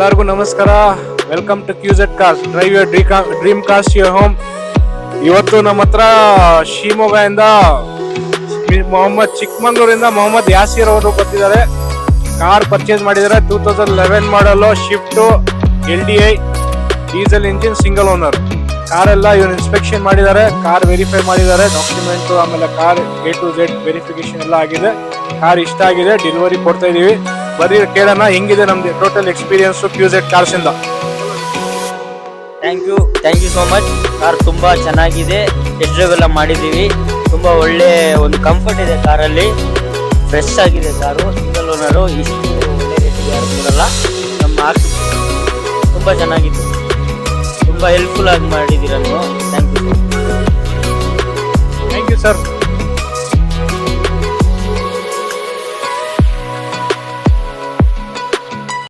ಎಲ್ಲರಿಗೂ ನಮಸ್ಕಾರ. Welcome to QZ cars. Drive your dream cars to your home. ಇವತ್ತು ನಮ್ಮ ಹತ್ರ ಶಿವಮೊಗ್ಗದಿಂದ ಚಿಕ್ಕಮಂಗ್ಳೂರಿಂದ ಮೊಹಮ್ಮದ್ ಯಾಸೀರ್ ಅವರು ಬರ್ತಿದ್ದಾರೆ. ಕಾರ್ ಪರ್ಚೇಸ್ ಮಾಡಿದ್ದಾರೆ. 2011 model Swift LDI diesel engine single owner ಕಾರೆಲ್ಲ ಇವ್ರು ಇನ್ಸ್ಪೆಕ್ಷನ್ ಮಾಡಿದ್ದಾರೆ. ಕಾರ್ ವೆರಿಫೈ ಮಾಡಿದ್ದಾರೆ. ಡಾಕ್ಯುಮೆಂಟ್ ಆಮೇಲೆ car A to Z verification ಎಲ್ಲ ಆಗಿದೆ. ಕಾರ್ ಇಷ್ಟ ಆಗಿದೆ. ಡೆಲಿವರಿ ಕೊಡ್ತಾ ಇದೀವಿ. ಬರೀ ಕೇಳೋಣ ಹೆಂಗಿದೆ ನಮ್ದು ಟೋಟಲ್ ಎಕ್ಸ್ಪೀರಿಯನ್ಸ್ ಕ್ಯೂಜೆಡ್ ಕಾರ್ಸ್ ಇಂದ. Thank you so much. Car ತುಂಬಾ ಚೆನ್ನಾಗಿದೆ. ಟೆಸ್ಟ್ ಡ್ರೈವ್ ಎಲ್ಲ ಮಾಡಿದ್ದೀವಿ. ತುಂಬಾ ಒಳ್ಳೆ ಒಂದು ಕಂಫರ್ಟ್ ಇದೆ ಕಾರಲ್ಲಿ. ಫ್ರೆಶ್ ಆಗಿದೆ ಕಾರು. Single owner. ಇಷ್ಟು ಒಳ್ಳೆ ರೇಟಿಗೆ ಯಾರು ಕೊಡಲ್ಲ. ನಮ್ಮ ಮಾರ್ಕ್ ತುಂಬಾ ಚೆನ್ನಾಗಿತ್ತು. ತುಂಬಾ ಹೆಲ್ಪ್ಫುಲ್ ಆಗಿ ಮಾಡಿದ್ದೀರ ನೀವು. Thank you sir.